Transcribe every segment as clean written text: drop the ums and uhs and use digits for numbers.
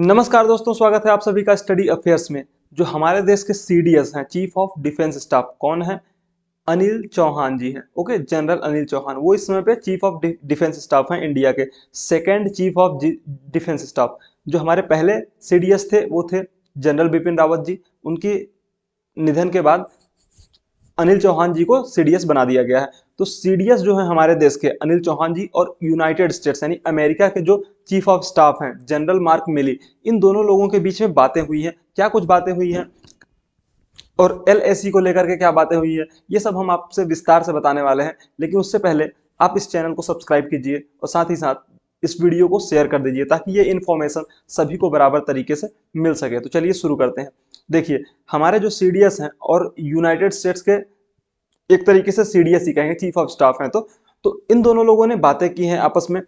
नमस्कार दोस्तों, स्वागत है आप सभी का स्टडी अफेयर्स में। जो हमारे देश के सीडीएस हैं, चीफ ऑफ डिफेंस स्टाफ, कौन है? अनिल चौहान जी हैं। ओके, जनरल अनिल चौहान, वो इस समय पे चीफ ऑफ डिफेंस स्टाफ हैं इंडिया के। Second chief of defence staff जो हमारे पहले सीडीएस थे वो थे जनरल बिपिन रावत जी। उनके निधन के बाद अनिल चौहान जी को सीडीएस बना दिया गया है। तो सीडीएस जो है हमारे देश के अनिल चौहान जी, और यूनाइटेड स्टेट्स यानी अमेरिका के जो चीफ ऑफ स्टाफ हैं जनरल मार्क मिली, इन दोनों लोगों के बीच में बातें हुई हैं। क्या कुछ बातें हुई हैं और एलएसी को लेकर के क्या बातें हुई है, ये सब हम आपसे विस्तार से बताने वाले हैं। लेकिन उससे पहले आप इस चैनल को सब्सक्राइब कीजिए और साथ ही साथ इस वीडियो को शेयर कर दीजिए ताकि ये इन्फॉर्मेशन सभी को बराबर तरीके से मिल सके। तो चलिए शुरू करते हैं। देखिए, हमारे जो सीडीएस हैं और यूनाइटेड स्टेट्स के एक तरीके से सीडीएस ही कहेंगे, चीफ ऑफ स्टाफ हैं, तो इन दोनों लोगों ने बातें की हैं आपस में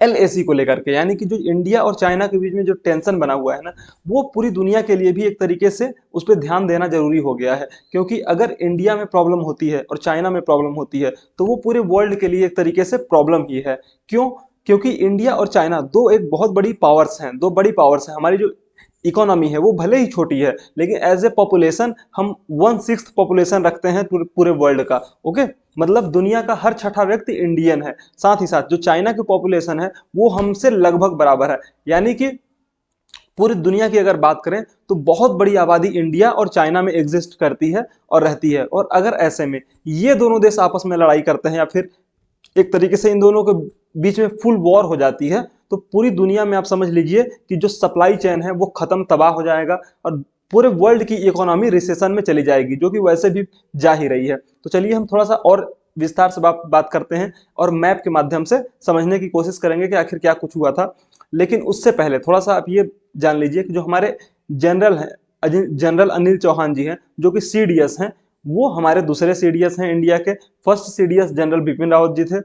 एलएसी को लेकर के। यानी कि जो इंडिया और चाइना के बीच में जो टेंशन बना हुआ है ना, वो पूरी दुनिया के लिए भी एक तरीके से उस पर ध्यान देना जरूरी हो गया है। क्योंकि अगर इंडिया में प्रॉब्लम होती है और चाइना में प्रॉब्लम होती है तो वो पूरे वर्ल्ड के लिए एक तरीके से प्रॉब्लम ही है। क्यों? क्योंकि इंडिया और चाइना दो एक बहुत बड़ी पावर्स हैं, दो बड़ी पावर्स हैं। हमारी जो इकोनॉमी है वो भले ही छोटी है, लेकिन एज ए पॉपुलेशन हम 1/6 पॉपुलेशन रखते हैं पूरे वर्ल्ड का। ओके, मतलब दुनिया का हर छठा व्यक्ति इंडियन है। साथ ही साथ जो चाइना की पॉपुलेशन है वो हमसे लगभग बराबर है। यानी कि पूरी दुनिया की अगर बात करें तो बहुत बड़ी आबादी इंडिया और चाइना में एग्जिस्ट करती है और रहती है। और अगर ऐसे में ये दोनों देश आपस में लड़ाई करते हैं या फिर एक तरीके से इन दोनों के बीच में फुल वॉर हो जाती है, तो पूरी दुनिया में आप समझ लीजिए कि जो सप्लाई चेन है वो खत्म, तबाह हो जाएगा और पूरे वर्ल्ड की इकोनॉमी रिसेशन में चली जाएगी, जो कि वैसे भी जा ही रही है। तो चलिए हम थोड़ा सा और विस्तार से बात करते हैं और मैप के माध्यम से समझने की कोशिश करेंगे कि आखिर क्या कुछ हुआ था। लेकिन उससे पहले थोड़ा सा आप ये जान लीजिए कि जो हमारे जनरल हैं, जनरल अनिल चौहान जी हैं, जो कि सीडीएस हैं, वो हमारे दूसरे सीडीएस हैं इंडिया के। First CDS general Bipin Rawat ji थे,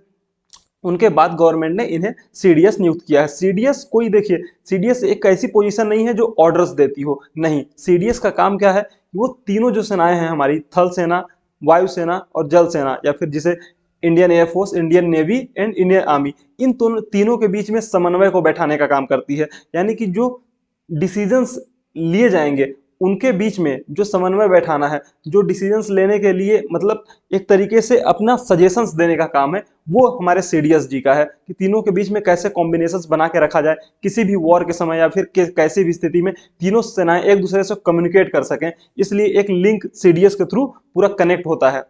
उनके बाद गवर्नमेंट ने इन्हें सीडीएस नियुक्त किया है। सीडीएस कोई, देखिए, सीडीएस एक ऐसी पोजीशन नहीं है जो ऑर्डर्स देती हो, नहीं। सीडीएस का काम क्या है? वो तीनों जो सेनाएं हैं हमारी, थल सेना, वायुसेना और जल सेना, या फिर जिसे Indian air force, Indian navy and Indian army, इन तीनों के बीच में समन्वय को बैठाने का काम करती है। यानी कि जो डिसीजंस लिए जाएंगे उनके बीच में जो समन्वय बैठाना है, जो डिसीजंस लेने के लिए मतलब एक तरीके से अपना सजेशंस देने का काम है, वो हमारे सीडीएस जी का है कि तीनों के बीच में कैसे कॉम्बिनेशंस बना के रखा जाए किसी भी वॉर के समय, या फिर कैसी भी स्थिति में तीनों सेनाएं एक दूसरे से कम्युनिकेट कर सकें। इसलिए एक लिंक सीडीएस के थ्रू पूरा कनेक्ट होता है।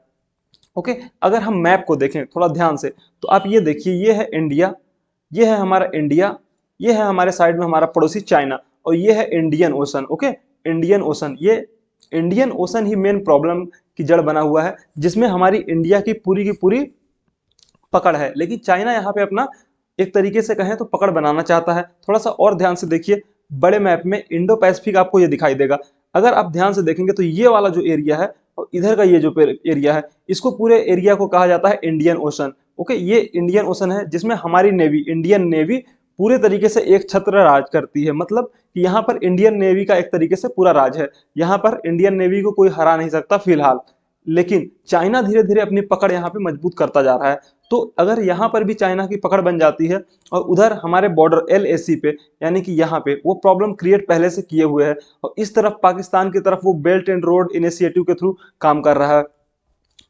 ओके, अगर हम मैप को देखें थोड़ा ध्यान से तो आप ये देखिए, ये है इंडिया, ये है हमारा इंडिया, ये है हमारे साइड में हमारा पड़ोसी चाइना, और ये है Indian ocean. Okay, Indian ocean, ये इंडियन ओशन ही मेन प्रॉब्लम की जड़ बना हुआ है, जिसमें हमारी इंडिया की पूरी पकड़ है। लेकिन चाइना यहाँ पे अपना एक तरीके से कहें तो पकड़ बनाना चाहता है। थोड़ा सा और ध्यान से देखिए, बड़े मैप में इंडो पैसिफिक आपको ये दिखाई देगा। अगर आप ध्यान से देखेंगे तो ये वाला जो एरिया है और इधर का ये जो एरिया है, इसको पूरे एरिया को कहा जाता है इंडियन ओशन। ओके, ये इंडियन ओशन है जिसमें हमारी नेवी, इंडियन नेवी पूरे तरीके से एक छत्र राज करती है। मतलब कि यहाँ पर इंडियन नेवी का एक तरीके से पूरा राज है। यहाँ पर इंडियन नेवी को कोई हरा नहीं सकता फिलहाल। लेकिन चाइना धीरे धीरे अपनी पकड़ यहाँ पे मजबूत करता जा रहा है। तो अगर यहाँ पर भी चाइना की पकड़ बन जाती है और उधर हमारे बॉर्डर एलएसी पे, यानी कि यहाँ पे वो प्रॉब्लम क्रिएट पहले से किए हुए है, और इस तरफ पाकिस्तान की तरफ वो बेल्ट एंड रोड इनिशिएटिव के थ्रू काम कर रहा है।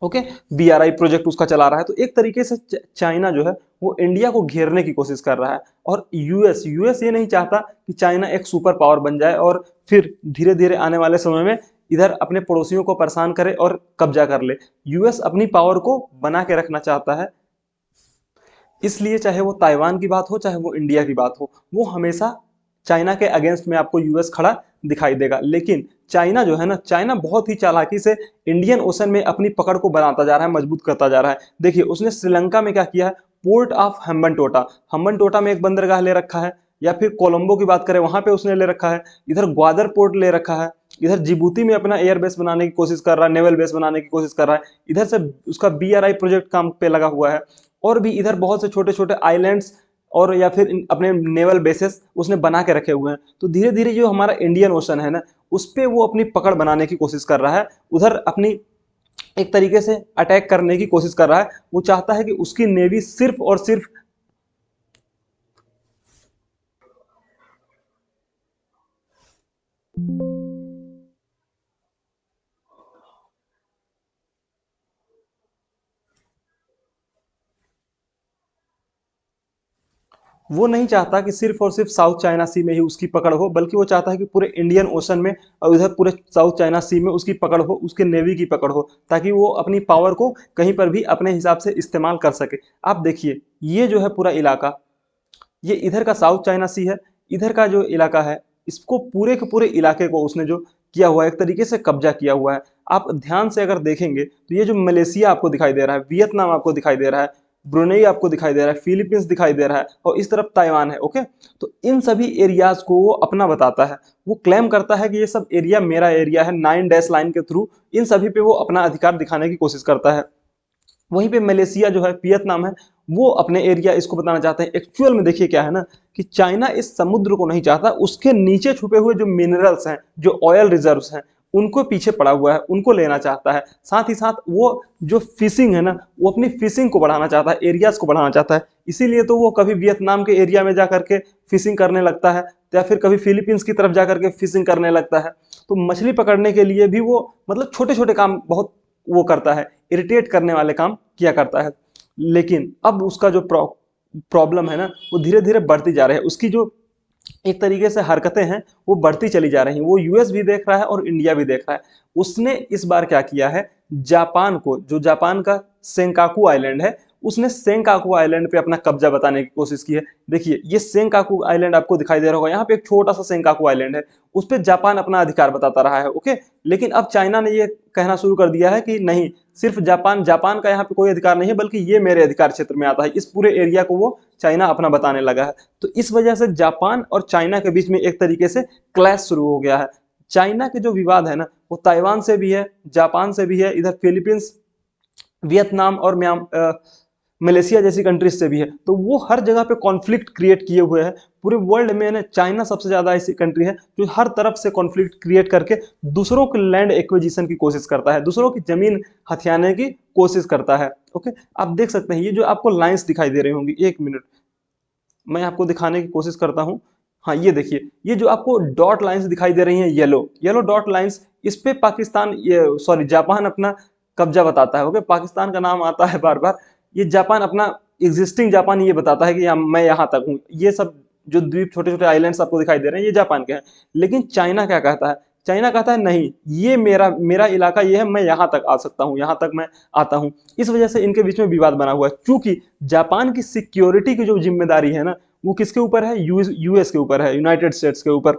ओके, बीआरआई प्रोजेक्ट उसका चला रहा है। तो एक तरीके से चाइना जो है वो इंडिया को घेरने की कोशिश कर रहा है। और यूएस यूएस ये नहीं चाहता कि चाइना एक सुपर पावर बन जाए और फिर धीरे धीरे आने वाले समय में इधर अपने पड़ोसियों को परेशान करे और कब्जा कर ले। यूएस अपनी पावर को बना के रखना चाहता है, इसलिए चाहे वो ताइवान की बात हो चाहे वो इंडिया की बात हो, वो हमेशा चाइना के अगेंस्ट में आपको यूएस खड़ा दिखाई देगा। लेकिन चाइना जो है ना, चाइना बहुत ही चालाकी से इंडियन ओशन में अपनी पकड़ को बनाता जा रहा है, मजबूत करता जा रहा है। देखिए, उसने श्रीलंका में क्या किया है, पोर्ट ऑफ हम्बनटोटा, हम्बनटोटा में एक बंदरगाह ले रखा है। या फिर कोलंबो की बात करें, वहां पे उसने ले रखा है। इधर ग्वादर पोर्ट ले रखा है। इधर जिबूती में अपना एयर बेस बनाने की कोशिश कर रहा है, नेवल बेस बनाने की कोशिश कर रहा है। इधर से उसका बीआरआई प्रोजेक्ट काम पे लगा हुआ है। और भी इधर बहुत से छोटे छोटे आइलैंड्स और या फिर अपने नेवल बेसेस उसने बना के रखे हुए हैं। तो धीरे धीरे जो हमारा इंडियन ओशन है ना, उस पर वो अपनी पकड़ बनाने की कोशिश कर रहा है। उधर अपनी एक तरीके से अटैक करने की कोशिश कर रहा है। वो चाहता है कि उसकी नेवी सिर्फ और सिर्फ वो नहीं चाहता कि सिर्फ और सिर्फ साउथ चाइना सी में ही उसकी पकड़ हो, बल्कि वो चाहता है कि पूरे इंडियन ओशन में और इधर पूरे साउथ चाइना सी में उसकी पकड़ हो, उसके नेवी की पकड़ हो, ताकि वो अपनी पावर को कहीं पर भी अपने हिसाब से इस्तेमाल कर सके। आप देखिए, ये जो है पूरा इलाका, ये इधर का साउथ चाइना सी है, इधर का जो इलाका है, इसको पूरे के पूरे इलाके को उसने जो किया हुआ है, एक तरीके से कब्जा किया हुआ है। आप ध्यान से अगर देखेंगे तो ये जो मलेशिया आपको दिखाई दे रहा है, वियतनाम आपको दिखाई दे रहा है, ब्रुनेई आपको दिखाई दे रहा है, फिलीपींस दिखाई दे रहा है, और इस तरफ ताइवान है। ओके, तो इन सभी एरियाज को वो अपना बताता है। वो क्लेम करता है कि ये सब एरिया मेरा एरिया है। 9 डैश लाइन के थ्रू इन सभी पे वो अपना अधिकार दिखाने की कोशिश करता है। वहीं पे मलेशिया जो है, वियतनाम है, वो अपने एरिया इसको बताना चाहते हैं। एक्चुअल में देखिए क्या है ना, कि चाइना इस समुद्र को नहीं चाहता, उसके नीचे छुपे हुए जो मिनरल्स हैं, जो ऑयल रिजर्व्स हैं, उनको पीछे पड़ा हुआ है, उनको लेना चाहता है। साथ ही साथ वो जो फिशिंग है ना, वो अपनी फिशिंग को बढ़ाना चाहता है, एरियाज को बढ़ाना चाहता है। इसीलिए तो वो कभी वियतनाम के एरिया में जाकर के फिशिंग करने लगता है, या फिर कभी फिलीपींस की तरफ जाकर के फिशिंग करने लगता है। तो मछली पकड़ने के लिए भी वो मतलब छोटे छोटे काम बहुत वो करता है, इरिटेट करने वाले काम किया करता है। लेकिन अब उसका जो प्रॉब्लम है ना, वो धीरे धीरे बढ़ती जा रही है। उसकी जो एक तरीके से हरकतें हैं, वो बढ़ती चली जा रही हैं। वो यूएस भी देख रहा है और इंडिया भी देख रहा है। उसने इस बार क्या किया है, जापान को, जो जापान का सेंकाकू आइलैंड है, उसने सेंकाकू आइलैंड पे अपना कब्जा बताने की कोशिश की है। देखिए, ये सेंकाकू आइलैंड आपको दिखाई दे रहा होगा, यहाँ पे एक छोटा सा सेंकाकू आइलैंड है, उस पर जापान अपना अधिकार बताता रहा है। ओके, लेकिन अब चाइना ने ये कहना शुरू कर दिया है कि नहीं, सिर्फ जापान जापान का यहाँ पे कोई अधिकार नहीं है, बल्कि ये मेरे अधिकार क्षेत्र में आता है। इस पूरे एरिया को वो चाइना अपना बताने लगा है। तो इस वजह से जापान और चाइना के बीच में एक तरीके से क्लैश शुरू हो गया है। चाइना के जो विवाद है ना, वो ताइवान से भी है, जापान से भी है, इधर फिलीपींस, वियतनाम और मलेशिया जैसी कंट्रीज से भी है। तो वो हर जगह पे कॉन्फ्लिक्ट क्रिएट किए हुए है। पूरे वर्ल्ड में ना चाइना सबसे ज्यादा ऐसी कंट्री है जो हर तरफ से कॉन्फ्लिक्ट क्रिएट करके दूसरों के लैंड एक्विजिशन की कोशिश करता है, दूसरों की जमीन हथियाने की कोशिश करता है। ओके, आप देख सकते हैं ये जो आपको लाइंस दिखाई दे रही होंगी, एक मिनट मैं आपको दिखाने की कोशिश करता हूँ। हाँ, ये देखिए, ये जो आपको डॉट लाइंस दिखाई दे रही हैं, येलो येलो डॉट लाइंस, इस पे पाकिस्तान, ये सॉरी, जापान अपना कब्जा बताता है। ओके, पाकिस्तान का नाम आता है बार बार। ये जापान अपना एग्जिस्टिंग जापान ये बताता है कि मैं यहाँ तक हूँ। ये सब जो द्वीप, छोटे छोटे आइलैंड्स आपको दिखाई दे रहे हैं, ये जापान के हैं। लेकिन चाइना क्या कहता है, चाइना कहता है नहीं, ये मेरा मेरा इलाका ये है, मैं यहाँ तक आ सकता हूँ, यहाँ तक मैं आता हूँ। इस वजह से इनके बीच में विवाद बना हुआ है, क्योंकि जापान की सिक्योरिटी की जो जिम्मेदारी है ना, वो किसके ऊपर है, यूएस के ऊपर है, यूनाइटेड स्टेट्स के ऊपर।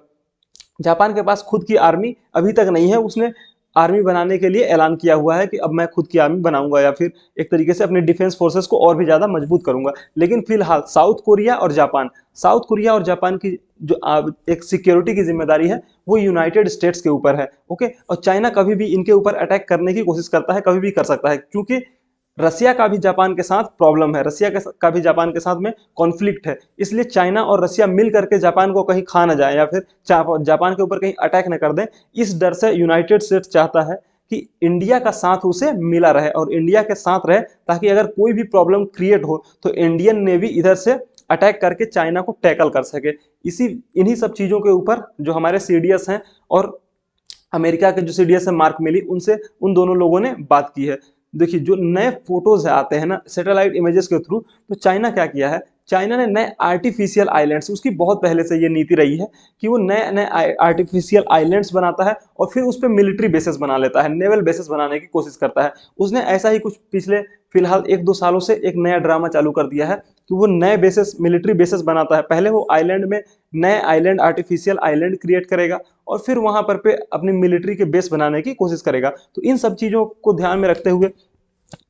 जापान के पास खुद की आर्मी अभी तक नहीं है। उसने आर्मी बनाने के लिए ऐलान किया हुआ है कि अब मैं खुद की आर्मी बनाऊंगा, या फिर एक तरीके से अपने डिफेंस फोर्सेस को और भी ज्यादा मजबूत करूंगा। लेकिन फिलहाल साउथ कोरिया और जापान की जो एक सिक्योरिटी की जिम्मेदारी है, वो यूनाइटेड स्टेट्स के ऊपर है। ओके, और चाइना कभी भी इनके ऊपर अटैक करने की कोशिश करता है, कभी भी कर सकता है, क्योंकि रसिया का भी जापान के साथ प्रॉब्लम है, का भी जापान के साथ में कॉन्फ्लिक्ट है। इसलिए चाइना और रसिया मिल करके जापान को कहीं खा ना जाए, या फिर जापान के ऊपर कहीं अटैक न कर दें, इस डर से यूनाइटेड स्टेट्स चाहता है कि इंडिया का साथ उसे मिला रहे और इंडिया के साथ रहे, ताकि अगर कोई भी प्रॉब्लम क्रिएट हो तो इंडियन नेवी इधर से अटैक करके चाइना को टैकल कर सके। इन्हीं सब चीजों के ऊपर जो हमारे सीडीएस हैं और अमेरिका के जो सीडीएस है मार्क मिली, उनसे उन दोनों लोगों ने बात की है। देखिए, जो नए फोटोज आते हैं ना सैटेलाइट इमेजेस के थ्रू, तो चाइना क्या किया है, चाइना ने नए आर्टिफिशियल आइलैंड्स, उसकी बहुत पहले से ये नीति रही है कि वो नए नए आर्टिफिशियल आइलैंड्स बनाता है और फिर उस पर मिलिट्री बेसेस बना लेता है, नेवल बेसेस बनाने की कोशिश करता है। उसने ऐसा ही कुछ पिछले फिलहाल 1-2 सालों से एक नया ड्रामा चालू कर दिया है कि वो नए बेसेस, मिलिट्री बेसेस बनाता है। पहले वो आइलैंड में नए आइलैंड, आर्टिफिशियल आइलैंड क्रिएट करेगा और फिर वहां पर पे अपनी मिलिट्री के बेस बनाने की कोशिश करेगा। तो इन सब चीजों को ध्यान में रखते हुए,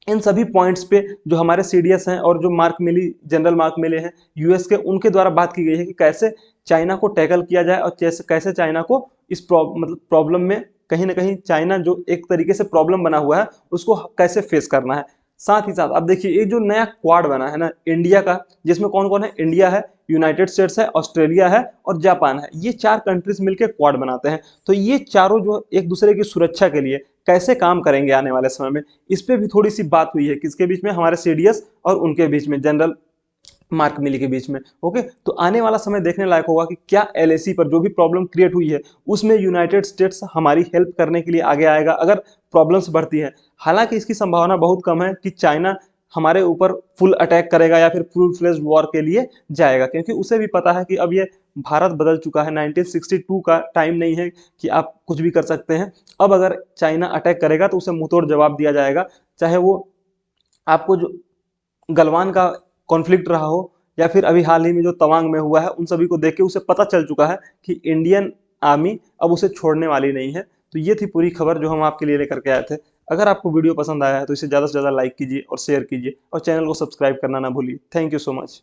इन सभी पॉइंट्स पे जो हमारे सीडीएस हैं और जो मार्क मिली, जनरल मार्क मिले हैं यूएस के, उनके द्वारा बात की गई है कि कैसे चाइना को टैकल किया जाए और कैसे चाइना को इस मतलब प्रॉब्लम में, कहीं ना कहीं चाइना जो एक तरीके से प्रॉब्लम बना हुआ है, उसको कैसे फेस करना है। साथ ही साथ अब देखिए, ये जो नया क्वाड बना है ना इंडिया का, जिसमें कौन कौन है, इंडिया है, यूनाइटेड स्टेट्स है, ऑस्ट्रेलिया है और जापान है। ये 4 कंट्रीज मिलकर क्वाड बनाते हैं। तो ये चारों जो एक दूसरे की सुरक्षा के लिए कैसे काम करेंगे आने वाले समय में, इस पे भी थोड़ी सी बात हुई है। किसके बीच में, हमारे सीडीएस और उनके बीच में, जनरल मार्क मिली के बीच में। ओके, तो आने वाला समय देखने लायक होगा कि क्या एलएसी पर जो भी प्रॉब्लम क्रिएट हुई है उसमें यूनाइटेड स्टेट्स हमारी हेल्प करने के लिए आगे आएगा अगर प्रॉब्लम्स बढ़ती है। हालांकि इसकी संभावना बहुत कम है कि चाइना हमारे ऊपर फुल अटैक करेगा या फिर फुल फ्लेज वॉर के लिए जाएगा, क्योंकि उसे भी पता है कि अब ये भारत बदल चुका है, 1962 का टाइम नहीं है कि आप कुछ भी कर सकते हैं। अब अगर चाइना अटैक करेगा तो उसे मुंहतोड़ जवाब दिया जाएगा, चाहे वो आपको जो गलवान का कॉन्फ्लिक्ट रहा हो या फिर अभी हाल ही में जो तवांग में हुआ है, उन सभी को देख के उसे पता चल चुका है कि इंडियन आर्मी अब उसे छोड़ने वाली नहीं है। तो ये थी पूरी खबर जो हम आपके लिए लेकर के आए थे। अगर आपको वीडियो पसंद आया है तो इसे ज़्यादा से ज़्यादा लाइक कीजिए और शेयर कीजिए और चैनल को सब्सक्राइब करना ना भूलिए। Thank you so much.